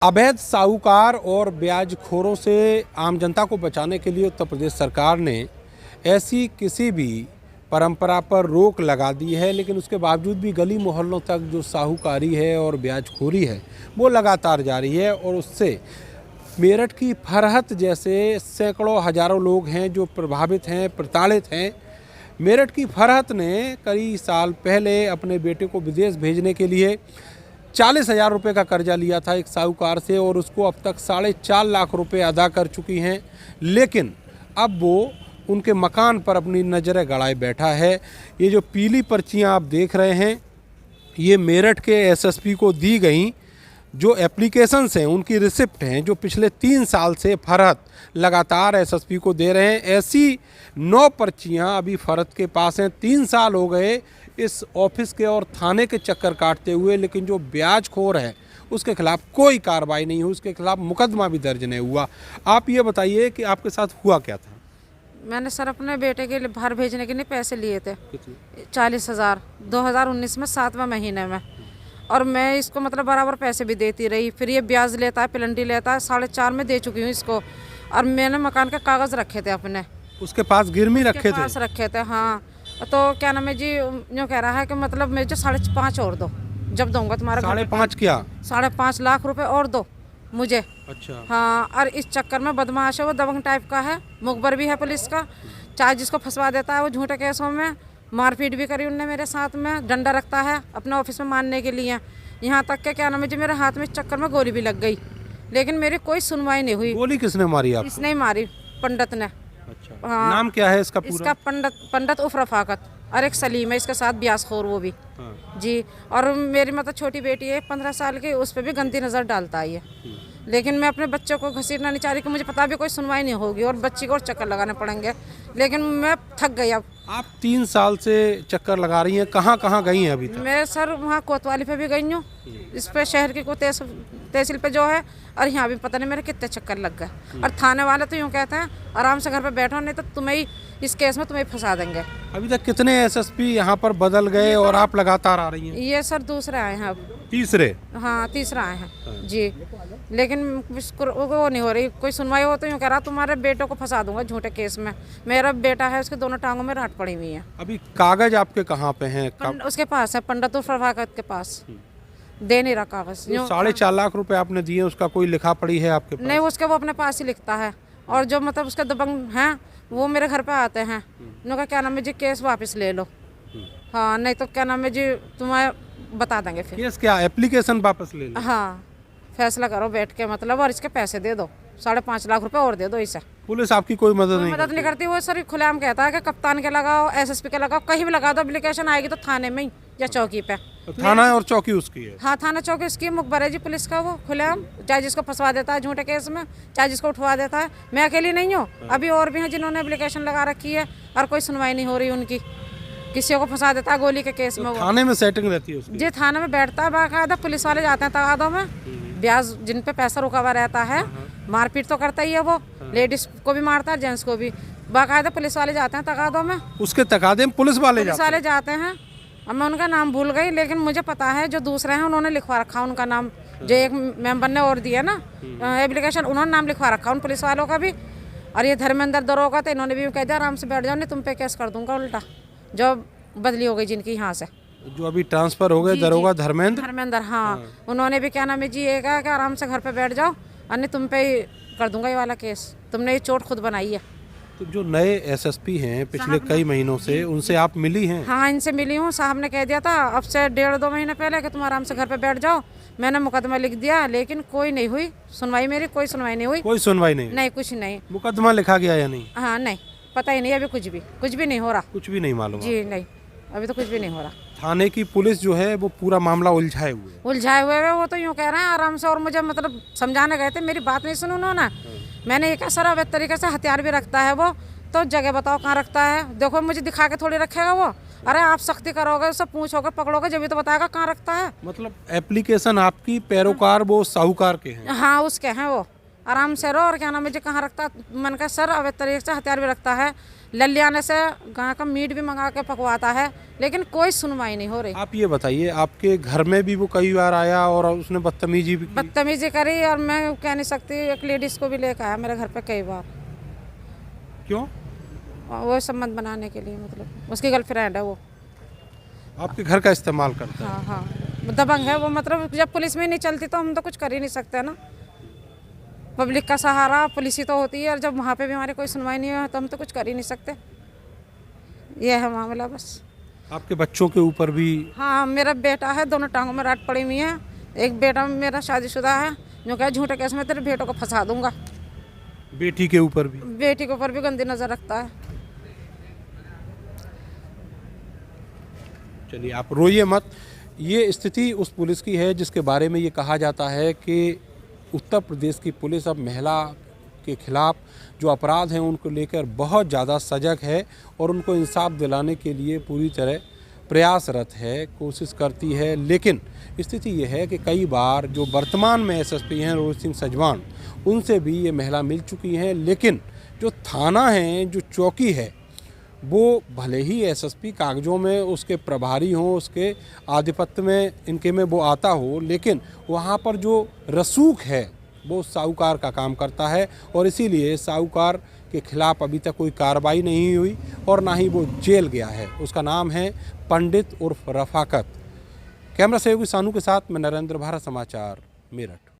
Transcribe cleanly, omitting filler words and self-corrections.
अवैध साहूकार और ब्याजखोरों से आम जनता को बचाने के लिए उत्तर प्रदेश सरकार ने ऐसी किसी भी परंपरा पर रोक लगा दी है, लेकिन उसके बावजूद भी गली मोहल्लों तक जो साहूकारी है और ब्याजखोरी है वो लगातार जारी है। और उससे मेरठ की फरहत जैसे सैकड़ों हजारों लोग हैं जो प्रभावित हैं, प्रताड़ित हैं। मेरठ की फरहत ने कई साल पहले अपने बेटे को विदेश भेजने के लिए 40,000 रुपये का कर्जा लिया था एक साहूकार से और उसको अब तक 4.5 लाख रुपए अदा कर चुकी हैं, लेकिन अब वो उनके मकान पर अपनी नज़रें गड़ाए बैठा है। ये जो पीली पर्चियां आप देख रहे हैं ये मेरठ के एसएसपी को दी गई जो एप्लीकेशंस हैं, उनकी रिसिप्ट हैं जो पिछले 3 साल से फरहत लगातार एसएसपी को दे रहे हैं। ऐसी 9 पर्चियां अभी फरहत के पास हैं। 3 साल हो गए इस ऑफिस के और थाने के चक्कर काटते हुए, लेकिन जो ब्याजखोर है उसके खिलाफ कोई कार्रवाई नहीं हुई, उसके खिलाफ मुकदमा भी दर्ज नहीं हुआ। आप ये बताइए कि आपके साथ हुआ क्या था? मैंने सर अपने बेटे के लिए बाहर भेजने के लिए पैसे लिए थे 40,000 2019 में 7वें महीने में, और मैं इसको मतलब बराबर पैसे भी देती रही। फिर ये ब्याज लेता है, पेनल्टी लेता है, 4.5 में दे चुकी हूँ इसको। और मैंने मकान के कागज़ रखे थे अपने, उसके पास गिरवी रखे थे। हाँ, तो क्या नाम है जी, यूँ कह रहा है कि मतलब मुझे 5.5 और दो, जब दूंगा तुम्हारा 5.5 क्या 5.5 लाख रुपए और दो मुझे। अच्छा। हाँ, और इस चक्कर में बदमाश है, वो दबंग टाइप का है, मुखबर भी है पुलिस का। चाहे जिसको फंसवा देता है वो झूठे केसों में। मारपीट भी करी उनने मेरे साथ में, डंडा रखता है अपने ऑफिस में मारने के लिए। यहाँ तक के क्या नाम है जी, मेरे हाथ में इस चक्कर में गोली भी लग गई, लेकिन मेरी कोई सुनवाई नहीं हुई। गोली किसने मारी आपको? इसने ही मारी, पंडित ने। अच्छा। हाँ, नाम क्या है इसका पूरा? इसका पंडित उर्फ रफाकत, और एक सलीम है इसके साथ ब्याजखोर वो भी। हाँ। जी, और मेरी मतलब छोटी बेटी है 15 साल की, उस पर भी गंदी नज़र डालता है ये। लेकिन मैं अपने बच्चों को घसीटना नहीं चाह रही कि मुझे पता भी कोई सुनवाई नहीं होगी और बच्ची को और चक्कर लगाने पड़ेंगे, लेकिन मैं थक गई अब। आप 3 साल से चक्कर लगा रही हैं, कहाँ कहाँ गई हैं अभी तक? मैं सर वहाँ कोतवाली पे भी गई हूँ, इस पे शहर की को तहसील पे जो है, और यहाँ भी पता नहीं मेरे कितने चक्कर लग गए। और थाने वाले तो यूँ कहते हैं आराम से घर पे बैठो, नहीं तो तुम्हें ही इस केस में तुम्हें फंसा देंगे। अभी तक कितने एसएसपी यहाँ पर बदल गए और आप लगातार आ रही हैं? ये सर दूसरे आए हैं अब। तीसरे? हाँ, तीसरा आए हैं जी, लेकिन वो नहीं हो रही कोई सुनवाई। हो तो यूँ कह रहा तुम्हारे बेटों को फंसा दूंगा झूठे केस में। मेरा बेटा है, उसके दोनों टांगों में राट पड़ी हुई है। अभी कागज आपके कहाँ पे हैं? उसके पास है, पंडित प्रभाकर के पास। दे नहीं रहा कागज। 4.5 लाख रुपए आपने दिए, उसका कोई लिखा पड़ी है आपके पास? नहीं, उसके वो अपने पास ही लिखता है, और जो मतलब उसके दबंग हैं वो मेरे घर पे आते हैं, उनका क्या नाम है जी, केस वापस ले लो। हाँ, नहीं तो क्या नाम है जी, तुम्हें बता देंगे फिर। केस क्या, एप्लीकेशन वापस ले लो? हाँ, फैसला करो बैठ के मतलब, और इसके पैसे दे दो, 5.5 लाख रुपए और दे दो इसे। पुलिस आपकी कोई मदद नहीं करती। वो सर खुलेआम कहता है कि कप्तान के लगाओ, एसएसपी के लगाओ, कहीं भी लगा दो, एप्लीकेशन आएगी तो थाने में ही या चौकी पे। थाना और चौकी उसकी है? हाँ, थाना चौकी उसकी, मुखबर है जी पुलिस का वो खुलेआम, चाहे जिसको फंसवा देता है झूठे केस में, चाहे जिसको उठवा देता है। मैं अकेली नहीं हूँ, अभी और भी हैं जिन्होंने एप्लीकेशन लगा रखी है और कोई सुनवाई नहीं हो रही उनकी। किसी को फंसा देता है गोली के केस में। थाने में सेटिंग रहती है उसकी? जी, थाने में बैठता है बाकायदा, पुलिस वाले जाते हैं तगादों में, ब्याज जिन पे पैसा रुका हुआ रहता है, मारपीट तो करता ही है वो, लेडीज को भी मारता है, जेंट्स को भी। बाकायदा पुलिस वाले जाते हैं तगादों में। उसके तकादे में पुलिस वाले जाते हैं। अब मैं उनका नाम भूल गई, लेकिन मुझे पता है जो दूसरे हैं उन्होंने लिखवा रखा उनका नाम, जो एक मेंबर ने और दिया ना एप्लीकेशन, उन्होंने नाम लिखवा रखा उन पुलिस वालों का भी। और ये धर्मेंद्र दरोगा थे, इन्होंने भी कह दिया आराम से बैठ जाओ, नहीं तुम पे केस कर दूंगा उल्टा। जो बदली हो गई जिनकी यहाँ से, जो अभी ट्रांसफर हो गए दरोगा धर्मेंद्र। हाँ, उन्होंने भी क्या नाम है जी, ये कहा कि आराम से घर पे बैठ जाओ, और नहीं तुम पे ही कर दूंगा ये वाला केस, तुमने ये चोट खुद बनाई है। तो जो नए एसएसपी हैं पिछले कई महीनों से, उनसे आप मिली हैं? हाँ, इनसे मिली हूँ। साहब ने कह दिया था अब से 1.5-2 महीने पहले कि तुम आराम से घर पे बैठ जाओ। मैंने मुकदमा लिख दिया, लेकिन कोई नहीं हुई सुनवाई, मेरी कोई सुनवाई नहीं हुई। कोई सुनवाई नहीं? नहीं, कुछ नहीं। मुकदमा लिखा गया या नहीं? हाँ, नहीं, पता ही नहीं, अभी कुछ भी नहीं हो रहा। कुछ भी नहीं मालूम जी? नहीं, अभी तो कुछ भी नहीं हो रहा। थाने की पुलिस जो है वो पूरा मामला उलझाए हुए वो तो यूँ कह रहे हैं आराम से, और मुझे मतलब समझाने गए थे, मेरी बात नहीं सुनी उन्होंने। मैंने ये कहा सर अवैध तरीके से हथियार भी रखता है वो, तो जगह बताओ कहाँ रखता है, देखो मुझे दिखा के थोड़ी रखेगा वो। अरे आप सख्ती करोगे, उससे पूछोगे, पकड़ोगे, जब भी तो बताएगा कहाँ रखता है। मतलब एप्लीकेशन आपकी पैरोकार वो साहूकार के हैं? हाँ, उसके हैं वो, आराम से रहो। और क्या नाम है जी कहाँ रखता, मन का सर अवैध तरीके से हथियार भी रखता है, ललियाने से गाय का मीट भी मंगा के पकवाता है, लेकिन कोई सुनवाई नहीं हो रही। आप ये बताइए, आपके घर में भी वो कई बार आया और उसने बदतमीजी भी की? बदतमीजी करी, और मैं कह नहीं सकती, एक लेडीज को भी लेकर आया मेरे घर पे कई बार। क्यों? वो संबंध बनाने के लिए, मतलब उसकी गर्लफ्रेंड है वो। आपके घर का इस्तेमाल करता है? हाँ हाँ, दबंग है वो, मतलब जब पुलिस में नहीं चलती तो हम तो कुछ कर ही नहीं सकते ना। पब्लिक का सहारा पुलिस ही तो होती है, और जब वहाँ पे भी हमारी कोई सुनवाई नहीं हो तो हम तो कुछ कर ही नहीं सकते। ये है मामला बस। आपके बच्चों के ऊपर भी? हाँ, मेरा बेटा है, दोनों टांगों में राट पड़ी हुई है। एक बेटा मेरा शादीशुदा है, जो कहे झूठे केस में तेरे बेटों को फंसा दूंगा। बेटी के ऊपर भी? बेटी के ऊपर भी गंदी नज़र रखता है। चलिए, आप रोइए मत। ये स्थिति उस पुलिस की है जिसके बारे में ये कहा जाता है कि उत्तर प्रदेश की पुलिस अब महिला के खिलाफ जो अपराध हैं उनको लेकर बहुत ज़्यादा सजग है और उनको इंसाफ दिलाने के लिए पूरी तरह प्रयासरत है, कोशिश करती है। लेकिन स्थिति ये है कि कई बार जो वर्तमान में एसएसपी हैं रोहित सिंह सजवान, उनसे भी ये महिला मिल चुकी हैं, लेकिन जो थाना है, जो चौकी है, वो भले ही एसएसपी कागज़ों में उसके प्रभारी हों, उसके आधिपत्य में इनके में वो आता हो, लेकिन वहाँ पर जो रसूख है वो साहूकार का काम करता है। और इसीलिए साहूकार के खिलाफ अभी तक कोई कार्रवाई नहीं हुई और ना ही वो जेल गया है। उसका नाम है पंडित उर्फ रफाकत। कैमरा सहयोगी सानू के साथ मैं नरेंद्र भारत, समाचार मेरठ।